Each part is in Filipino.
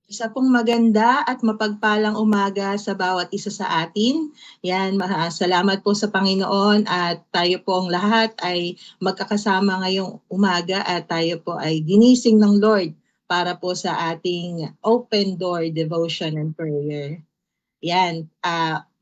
Isa pong maganda at mapagpalang umaga sa bawat isa sa atin. Yan, salamat po sa Panginoon at tayo pong lahat ay magkakasama ngayong umaga at tayo po ay ginising ng Lord para po sa ating open door devotion and prayer. Yan,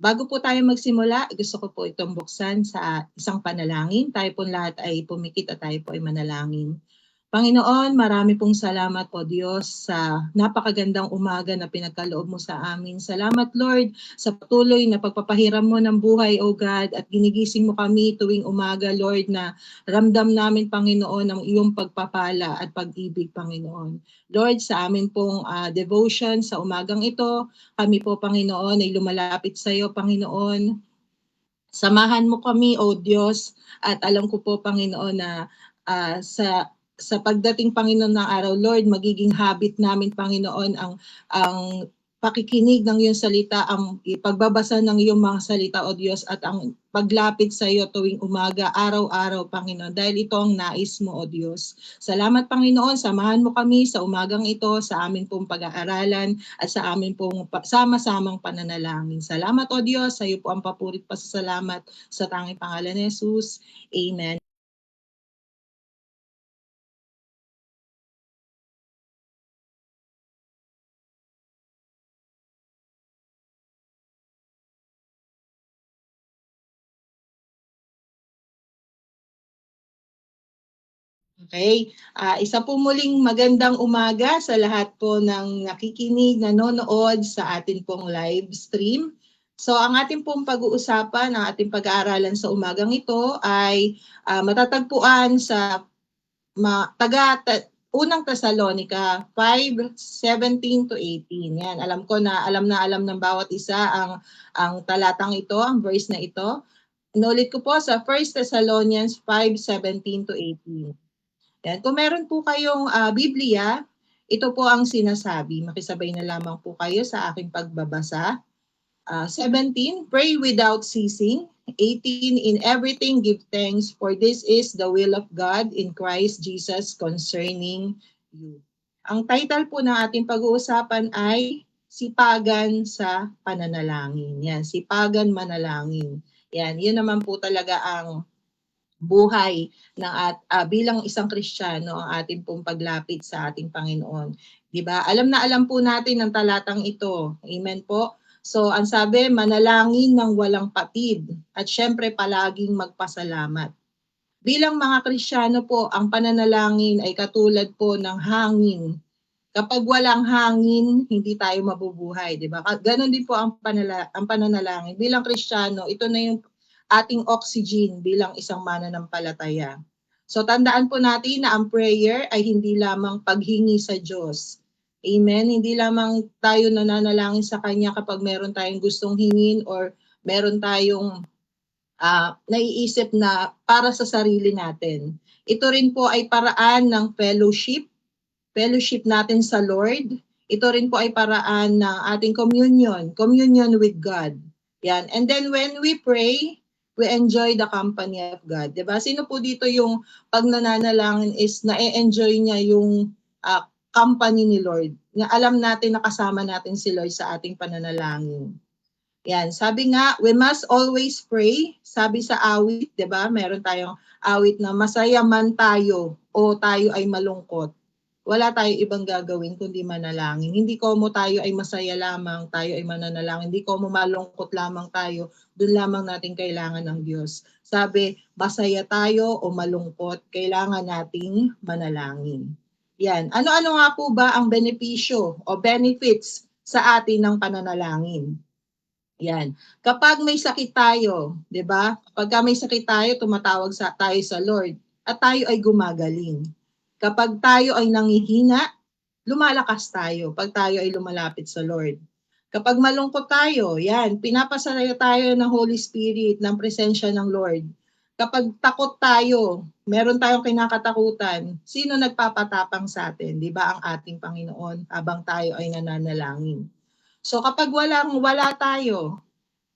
bago po tayo magsimula, gusto ko po itong buksan sa isang panalangin. Tayo po lahat ay pumikit at tayo po ay manalangin. Panginoon, marami pong salamat po Diyos sa napakagandang umaga na pinagkaloob mo sa amin. Salamat Lord sa patuloy na pagpapahiram mo ng buhay, O God, at ginigising mo kami tuwing umaga, Lord, na ramdam namin, Panginoon, ang iyong pagpapala at pag-ibig, Panginoon. Lord, sa amin pong devotion sa umagang ito, kami po, Panginoon, ay lumalapit sa iyo, Panginoon. Samahan mo kami, O Diyos, at alam ko po, Panginoon, na sa pagdating, Panginoon, ng araw, Lord, magiging habit namin, Panginoon, ang pakikinig ng iyong salita, ang pagbabasa ng iyong mga salita, O Diyos, at ang paglapit sa iyo tuwing umaga, araw-araw, Panginoon, dahil ito ang nais mo, O Diyos. Salamat, Panginoon, samahan mo kami sa umagang ito, sa amin pong pag-aaralan, at sa amin pong sama-samang pananalangin. Salamat, O Diyos, sa iyo po ang papurit pasasalamat sa tanging pangalan ni Jesus. Amen. Okay, isa po muling magandang umaga sa lahat po ng nakikinig, nanonood sa atin pong live stream. So ang ating pong pag-uusapan, ang ating pag-aaralan sa umagang ito ay matatagpuan sa unang Tesalonica 5:17 to 18. Yan, alam ko na alam ng bawat isa ang talatang ito, ang verse na ito. Inulit ko po sa 1 Thessalonians 5:17 to 18. Yan. Kung meron po kayong Biblia, ito po ang sinasabi. Makisabay na lamang po kayo sa aking pagbabasa. 17, pray without ceasing. 18, in everything give thanks, for this is the will of God in Christ Jesus concerning you. Ang title po ng ating pag-uusapan ay Sipagan sa Pananalangin. Yan, Sipagan Manalangin. Yan, yun naman po talaga ang buhay ng bilang isang Kristiyano ang ating pong paglapit sa ating Panginoon. 'Di ba? Alam na alam po natin ang talatang ito. Amen po. So, ang sabi, manalangin ng walang patid at syempre palaging magpasalamat. Bilang mga Kristiyano po, ang pananalangin ay katulad po ng hangin. Kapag walang hangin, hindi tayo mabubuhay, 'di ba? Ganon din po ang pananalangin. Bilang Kristiyano, ito na yung ating oxygen bilang isang mananampalataya. So tandaan po natin na ang prayer ay hindi lamang paghingi sa Diyos. Amen? Hindi lamang tayo nananalangin sa Kanya kapag meron tayong gustong hingin or meron tayong naiisip na para sa sarili natin. Ito rin po ay paraan ng fellowship natin sa Lord. Ito rin po ay paraan ng ating communion with God. Yan. And then when we pray, we enjoy the company of God. 'Di ba? Sino po dito yung pag nananalangin is na-enjoy niya yung company ni Lord? Na alam natin na kasama natin si Lord sa ating pananalangin. Yan, sabi nga, we must always pray. Sabi sa awit, 'di ba? Meron tayong awit na masaya man tayo o tayo ay malungkot. Wala tayo ibang gagawin kundi manalangin. Hindi ko mo tayo ay masaya lamang, tayo ay mananalangin. Hindi ko mo malungkot lamang tayo, doon lamang natin kailangan ng Diyos. Sabi, masaya tayo o malungkot, kailangan nating manalangin. Yan. Ano-ano nga po ba ang benepisyo o benefits sa atin ng pananalangin? Yan. Kapag may sakit tayo, 'di ba? Kapag may sakit tayo, tumatawag tayo sa Lord at tayo ay gumagaling. Kapag tayo ay nanghihina, lumalakas tayo pag tayo ay lumalapit sa Lord. Kapag malungkot tayo, yan, pinapasaya tayo ng Holy Spirit, ng presensya ng Lord. Kapag takot tayo, meron tayong kinakatakutan, sino nagpapatapang sa atin? 'Di ba ang ating Panginoon habang tayo ay nananalangin. So kapag wala tayo,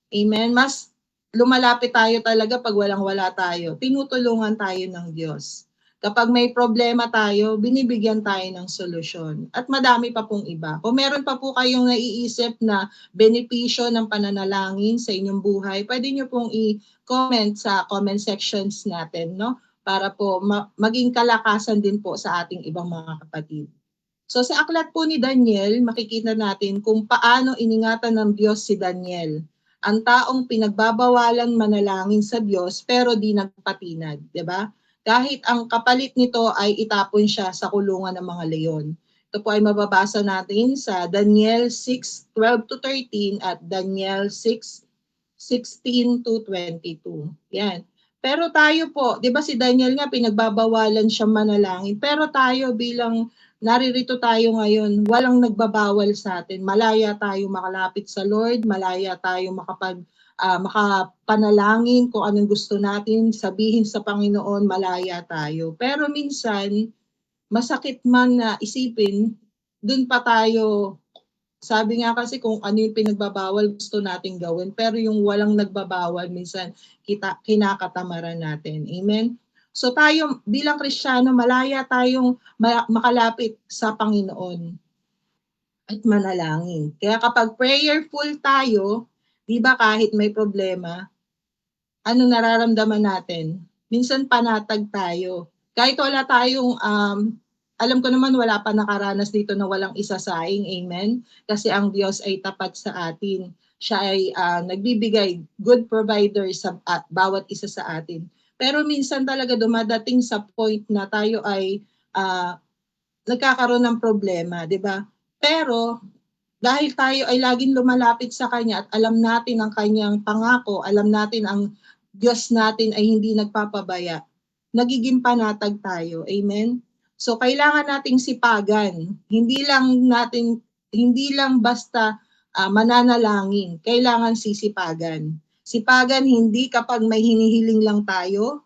amen, mas lumalapit tayo talaga pag walang-wala tayo. Tinutulungan tayo ng Diyos. Kapag may problema tayo, binibigyan tayo ng solusyon. At madami pa pong iba. Kung meron pa po kayong naiisip na benepisyo ng pananalangin sa inyong buhay, pwede nyo pong i-comment sa comment sections natin, no? Para po maging kalakasan din po sa ating ibang mga kapatid. So sa aklat po ni Daniel, makikita natin kung paano iningatan ng Diyos si Daniel, ang taong pinagbabawalan manalangin sa Diyos pero di nagpatinag, 'di ba? Kahit ang kapalit nito ay itapon siya sa kulungan ng mga leon. Ito po ay mababasa natin sa Daniel 6:12 to 13 at Daniel 6:16 to 22. Yan. Pero tayo po, 'di ba si Daniel nga pinagbabawalan siya manalangin, pero tayo bilang naririto tayo ngayon, walang nagbabawal sa atin. Malaya tayo makalapit sa Lord, malaya tayo makapanalangin kung anong gusto natin sabihin sa Panginoon, malaya tayo. Pero minsan, masakit man na isipin, dun pa tayo, sabi nga kasi kung ano yung pinagbabawal gusto nating gawin, pero yung walang nagbabawal minsan kinakatamaran natin. Amen? So tayo bilang Kristiyano, malaya tayong makalapit sa Panginoon at manalangin. Kaya kapag prayerful tayo, di ba kahit may problema, ano nararamdaman natin? Minsan panatag tayo. Kahit wala tayong, alam ko naman wala pa nakaranas dito na walang isasaing, amen? Kasi ang Diyos ay tapat sa atin. Siya ay nagbibigay, good provider sa bawat isa sa atin. Pero minsan talaga dumadating sa point na tayo ay nagkakaroon ng problema, di ba? Pero dahil tayo ay laging lumalapit sa Kanya at alam natin ang Kanyang pangako, alam natin ang Diyos natin ay hindi nagpapabaya, nagiging panatag tayo. Amen? So, kailangan nating sipagan. Hindi lang basta mananalangin. Kailangan sisipagan. Sipagan hindi kapag may hinihiling lang tayo,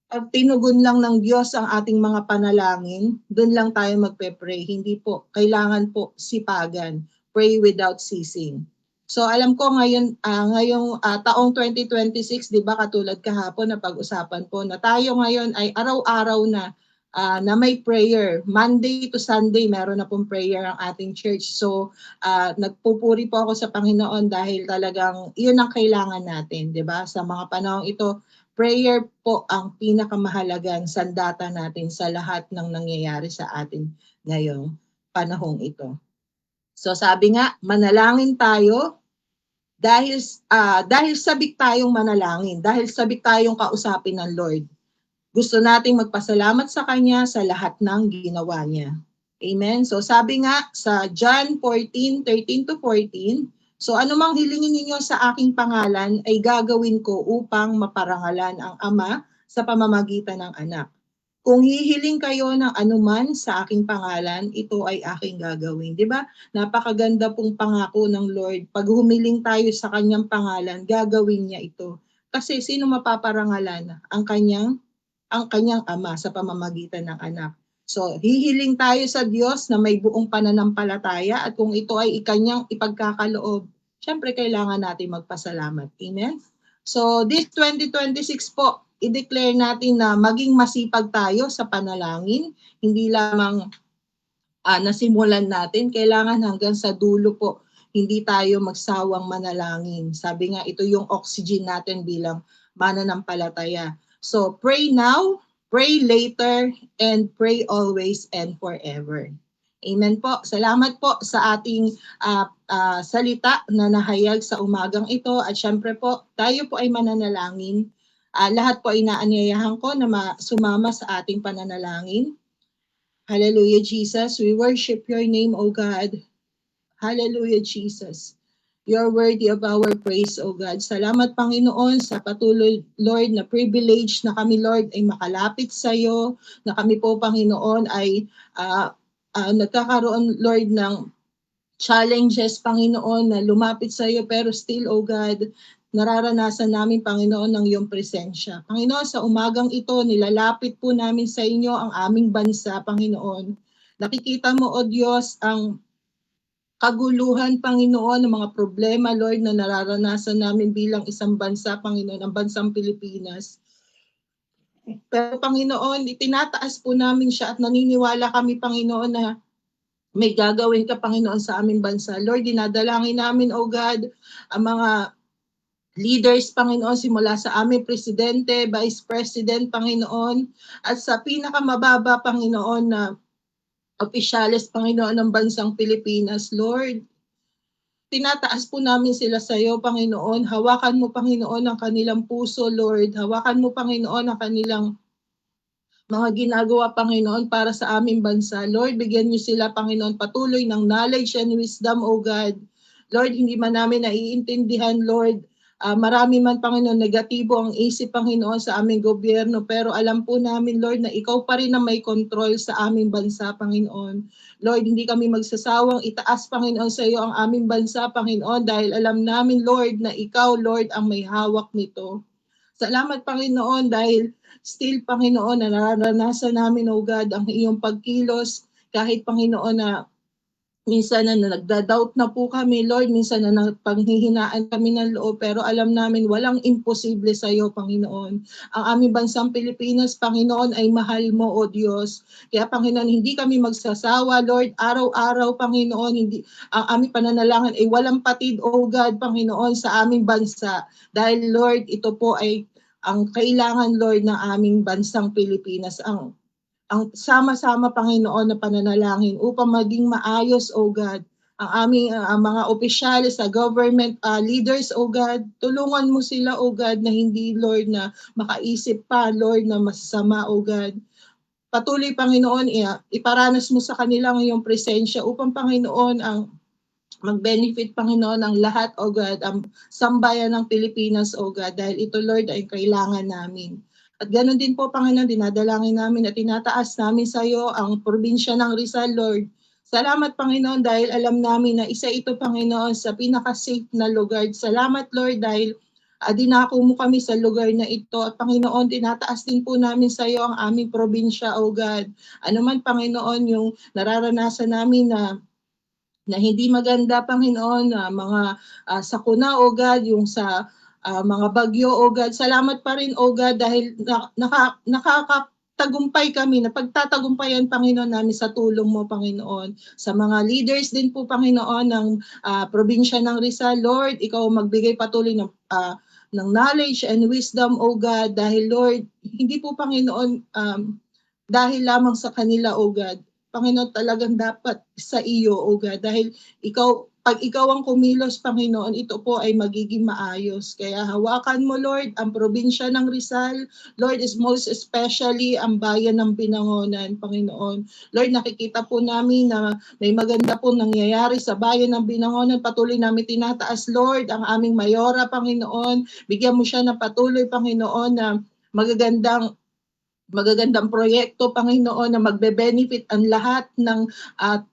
pag tinugon lang ng Diyos ang ating mga panalangin, doon lang tayo magpe-pray. Hindi po. Kailangan po sipagan. Pray without ceasing. So alam ko ngayong taong 2026, 'di ba, katulad kahapon na pag-usapan po na tayo ngayon ay araw-araw na may prayer. Monday to Sunday meron na pong prayer ang ating church. So nagpupuri po ako sa Panginoon dahil talagang 'yun ang kailangan natin, 'di ba? Sa mga panahong ito, prayer po ang pinakamahalagang sandata natin sa lahat ng nangyayari sa atin ngayong panahong ito. So sabi nga, manalangin tayo dahil sabik tayong manalangin, dahil sabik tayong kausapin ng Lord. Gusto nating magpasalamat sa Kanya sa lahat ng ginawa niya. Amen? So sabi nga sa John 14:13 to 14, so anumang hilingin ninyo sa aking pangalan ay gagawin ko upang maparangalan ang Ama sa pamamagitan ng Anak. Kung hihiling kayo ng anuman sa aking pangalan, ito ay aking gagawin. Di ba? Napakaganda pong pangako ng Lord. Pag humiling tayo sa kanyang pangalan, gagawin niya ito. Kasi sino mapaparangalan? Ang kanyang Ama sa pamamagitan ng Anak. So, hihiling tayo sa Diyos na may buong pananampalataya at kung ito ay ikanyang ipagkakaloob, syempre kailangan natin magpasalamat. Amen? So, this 2026 po, i-declare natin na maging masipag tayo sa panalangin, hindi lamang nasimulan natin, kailangan hanggang sa dulo po, hindi tayo magsawang manalangin. Sabi nga, ito yung oxygen natin bilang mananampalataya. So, pray now, pray later, and pray always and forever. Amen po. Salamat po sa ating salita na nahayag sa umagang ito. At syempre po, tayo po ay mananalangin. Lahat po ay inaanyayahan ko na sumama sa ating pananalangin. Hallelujah, Jesus. We worship your name, O God. Hallelujah, Jesus. You're worthy of our praise, O God. Salamat, Panginoon, sa patuloy, Lord, na privilege na kami, Lord, ay makalapit sa iyo, na kami po, Panginoon, ay nagkakaroon, Lord, ng challenges, Panginoon, na lumapit sa iyo, pero still, O God, nararanasan namin, Panginoon, ng iyong presensya. Panginoon, sa umagang ito, nilalapit po namin sa inyo ang aming bansa, Panginoon. Nakikita mo, O Diyos, ang kaguluhan, Panginoon, ng mga problema, Lord, na nararanasan namin bilang isang bansa, Panginoon, ang bansang Pilipinas. Pero Panginoon, itinataas po namin siya at naniniwala kami, Panginoon, na may gagawin ka, Panginoon, sa aming bansa. Lord, dinadalangin namin, O God, ang mga leaders, Panginoon, simula sa aming presidente, vice president, Panginoon, at sa pinakamababa, Panginoon, na opisyales, Panginoon, ng bansang Pilipinas. Lord, tinataas po namin sila sa iyo, Panginoon. Hawakan mo, Panginoon, ang kanilang puso, Lord. Hawakan mo, Panginoon, ang kanilang mga ginagawa, Panginoon, para sa aming bansa. Lord, bigyan niyo sila, Panginoon, patuloy ng knowledge and wisdom, O God. Lord, hindi man namin naiintindihan, Lord, marami man, Panginoon, negatibo ang isip, Panginoon, sa aming gobyerno, pero alam po namin, Lord, na ikaw pa rin ang may control sa aming bansa, Panginoon. Lord, hindi kami magsasawang itaas, Panginoon, sa iyo ang aming bansa, Panginoon, dahil alam namin, Lord, na ikaw, Lord, ang may hawak nito. Salamat, Panginoon, dahil still, Panginoon, na nararanasan namin, O God, ang iyong pagkilos, kahit, Panginoon, na minsan na nagda-doubt na po kami, Lord, minsan na panghihinaan kami ng loob, pero alam namin walang imposible sa iyo, Panginoon. Ang aming bansang Pilipinas, Panginoon, ay mahal mo, O Diyos. Kaya, Panginoon, hindi kami magsasawa, Lord, araw-araw, Panginoon, hindi, ang aming pananalangin ay walang patid, O God, Panginoon, sa aming bansa. Dahil, Lord, ito po ay ang kailangan, Lord, ng aming bansang Pilipinas, ang sama-sama, Panginoon, na pananalangin upang maging maayos, O God, ang aming mga opisyales sa government leaders, O God. Tulungan mo sila, O God, na hindi, Lord, na makaisip pa, Lord, na masama, O God. Patuloy, Panginoon, iparanas mo sa kanila ang iyong presensya upang, Panginoon, ang mag-benefit, Panginoon, ang lahat, O God, ang sambayan ng Pilipinas, O God, dahil ito, Lord, ay kailangan namin. At ganoon din po, Panginoon, dinadalangin namin at tinataas namin sa iyo ang probinsya ng Rizal, Lord. Salamat, Panginoon, dahil alam namin na isa ito, Panginoon, sa pinaka-safe na lugar. Salamat, Lord, dahil dinako mo kami sa lugar na ito. At Panginoon, tinataas din po namin sa iyo ang aming probinsya, O God. Ano man, Panginoon, yung nararanasan namin na hindi maganda, Panginoon, mga sakuna, O God, yung sa mga bagyo, O God. Salamat pa rin, O God, dahil nakakatagumpay kami, napagtatagumpayan, Panginoon, namin sa tulong mo, Panginoon. Sa mga leaders din po, Panginoon, ng probinsya ng Rizal, Lord, ikaw magbigay patuloy ng knowledge and wisdom, O God, dahil, Lord, hindi po, Panginoon, dahil lamang sa kanila, O God. Panginoon, talagang dapat sa iyo, O God, dahil pag ikaw ang kumilos, Panginoon, ito po ay magiging maayos. Kaya hawakan mo, Lord, ang probinsya ng Rizal. Lord, is most especially ang bayan ng Binangonan, Panginoon. Lord, nakikita po namin na may maganda po nangyayari sa bayan ng Binangonan. Patuloy namin tinataas, Lord, ang aming mayora, Panginoon. Bigyan mo siya ng patuloy, Panginoon, na magagandang proyekto, Panginoon, na magbe-benefit ang lahat ng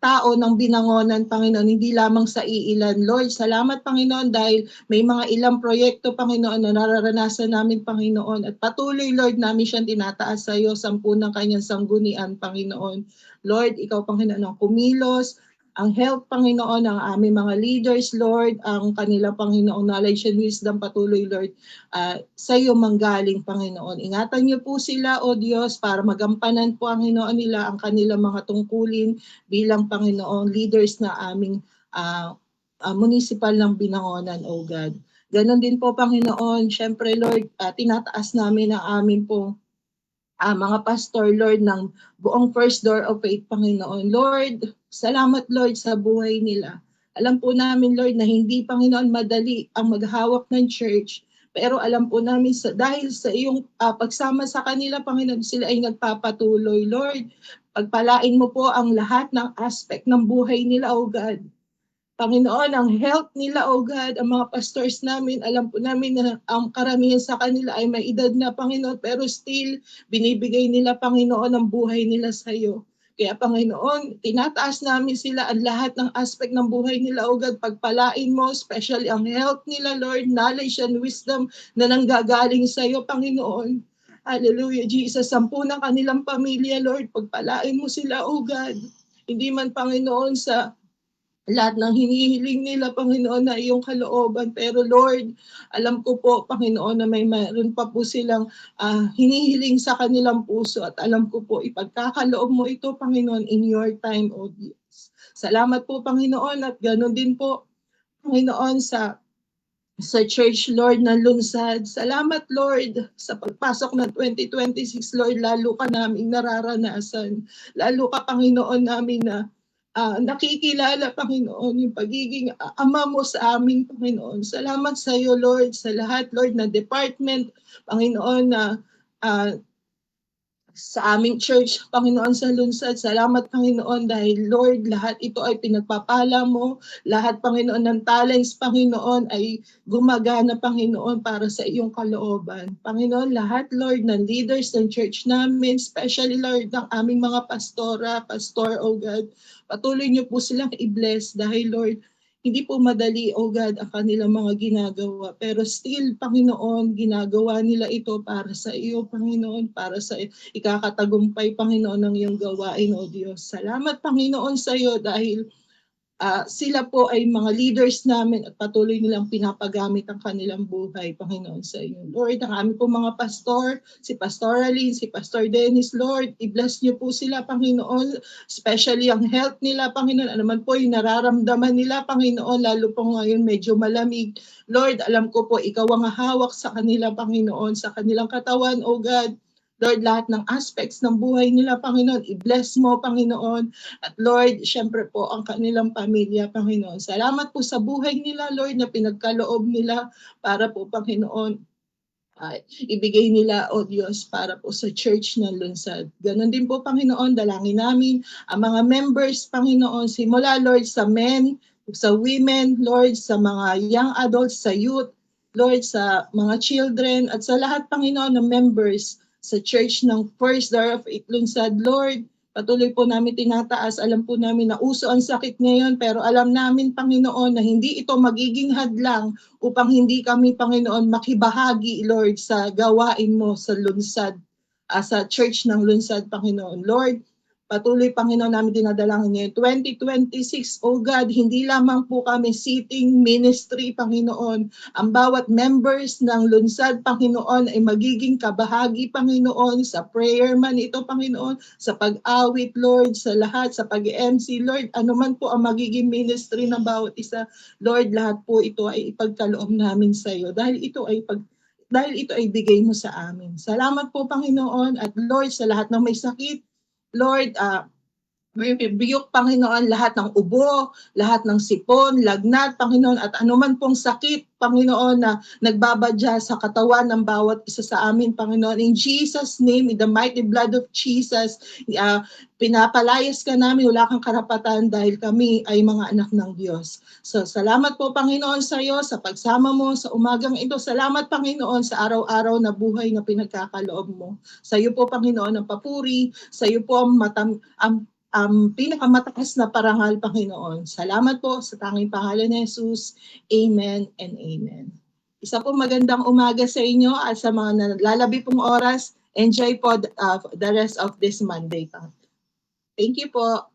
tao ng Binangonan, Panginoon, hindi lamang sa iilan. Lord, salamat, Panginoon, dahil may mga ilang proyekto, Panginoon, na nararanasan namin, Panginoon, at patuloy, Lord, namin siyang tinataas sa iyo, 10 ng kanyang sanggunian, Panginoon. Lord, ikaw, Panginoon, ang kumilos, ang help, Panginoon, ng aming mga leaders, Lord, ang kanila, Panginoon, knowledge and wisdom, patuloy, Lord, sa iyo manggaling, Panginoon. Ingatan niyo po sila, O Diyos, para magampanan po, Panginoon, nila ang kanilang mga tungkulin bilang, Panginoon, leaders na aming municipal ng Binangonan, O God. Ganon din po, Panginoon, syempre, Lord, tinataas namin ang amin po mga pastor, Lord, ng buong First Door of Faith, Panginoon. Lord, salamat, Lord, sa buhay nila. Alam po namin, Lord, na hindi, Panginoon, madali ang maghawak ng church. Pero alam po namin, dahil sa iyong pagsama sa kanila, Panginoon, sila ay nagpapatuloy. Lord, pagpalain mo po ang lahat ng aspect ng buhay nila, O God. Panginoon, ang health nila, O God, ang mga pastors namin, alam po namin na ang karamihan sa kanila ay may edad na, Panginoon, pero still, binibigay nila, Panginoon, ang buhay nila sa iyo. Kaya, Panginoon, tinataas namin sila ang lahat ng aspect ng buhay nila, O God, pagpalain mo, especially ang health nila, Lord, knowledge and wisdom na nanggagaling sa iyo, Panginoon. Hallelujah, Jesus. 10 ng kanilang pamilya, Lord, pagpalain mo sila, O God. Hindi man, Panginoon, sa lahat ng hinihiling nila, Panginoon, na iyong kalooban. Pero Lord, alam ko po, Panginoon, na mayroon pa po silang hinihiling sa kanilang puso, at alam ko po, ipagkakaloob mo ito, Panginoon, in your time, O Diyos. Salamat po, Panginoon, at ganoon din po, Panginoon, sa church, Lord, na lunsad. Salamat, Lord, sa pagpasok ng 2026, Lord, lalo ka naming nararanasan. Lalo ka, Panginoon, namin na nakikilala, Panginoon, yung pagiging ama mo sa amin, Panginoon. Salamat sa iyo, Lord, sa lahat, Lord, na department, Panginoon, na uh, sa aming church, Panginoon, sa lunsad. Salamat, Panginoon, dahil Lord, lahat ito ay pinagpapala mo. Lahat, Panginoon, ng talents, Panginoon, ay gumagana, Panginoon, para sa iyong kalooban. Panginoon, lahat, Lord, ng leaders ng church namin, especially, Lord, ng aming mga pastor, oh God, patuloy niyo po silang i-bless dahil, Lord, hindi po madali, oh God, ang kanilang mga ginagawa. Pero still, Panginoon, ginagawa nila ito para sa iyo, Panginoon, para sa ikakatagumpay, Panginoon, ng iyong gawain, O Diyos. Salamat, Panginoon, sa iyo dahil sila po ay mga leaders namin at patuloy nilang pinapagamit ang kanilang buhay, Panginoon, sa iyo. Lord, ang aming po mga pastor, si Pastor Aline, si Pastor Dennis, Lord, i-bless niyo po sila, Panginoon, especially ang health nila, Panginoon, ano man po yung nararamdaman nila, Panginoon, lalo po ngayon medyo malamig. Lord, alam ko po, ikaw ang hawak sa kanila, Panginoon, sa kanilang katawan, O God. Lord, lahat ng aspects ng buhay nila, Panginoon, i-bless mo, Panginoon. At Lord, syempre po ang kanilang pamilya, Panginoon. Salamat po sa buhay nila, Lord, na pinagkaloob nila para po, Panginoon, ibigay nila, O Diyos, para po sa church ng lunsad. Ganon din po, Panginoon, dalangin namin ang mga members, Panginoon, simula, Lord, sa men, sa women, Lord, sa mga young adults, sa youth, Lord, sa mga children, at sa lahat, Panginoon, ng members sa church ng First Door of It Lunsad, Lord, patuloy po namin tinataas. Alam po namin na uso ang sakit ngayon, pero alam namin, Panginoon, na hindi ito magiging hadlang upang hindi kami, Panginoon, makibahagi, Lord, sa gawain mo sa lunsad, sa church ng lunsad, Panginoon. Lord, patuloy, Panginoon, namin dinadalangin ngayon. 2026, oh God, hindi lamang po kami sitting ministry, Panginoon. Ang bawat members ng lunsad, Panginoon, ay magiging kabahagi, Panginoon, sa prayer man ito, Panginoon, sa pag-awit, Lord, sa lahat, sa pag-MC, Lord, anuman po ang magiging ministry ng bawat isa, Lord, lahat po ito ay ipagkaloob namin sa iyo dahil ito ay bigay mo sa amin. Salamat po, Panginoon, at Lord, sa lahat ng may sakit, Lord, we rebuke, Panginoon, lahat ng ubo, lahat ng sipon, lagnat, Panginoon, at anuman pong sakit, Panginoon, na nagbabadya sa katawan ng bawat isa sa amin, Panginoon. In Jesus' name, in the mighty blood of Jesus, pinapalayas ka namin, wala kang karapatan dahil kami ay mga anak ng Diyos. So, salamat po, Panginoon, sa iyo, sa pagsama mo sa umagang ito. Salamat, Panginoon, sa araw-araw na buhay na pinagkakaloob mo. Sa iyo po, Panginoon, ang papuri, sa iyo po ang pinakamataas na parangal, Panginoon. Salamat po sa tanging pangalan ni Jesus. Amen and amen. Isa po magandang umaga sa inyo at sa mga nalalabi pong oras. Enjoy po the rest of this Monday. Thank you po.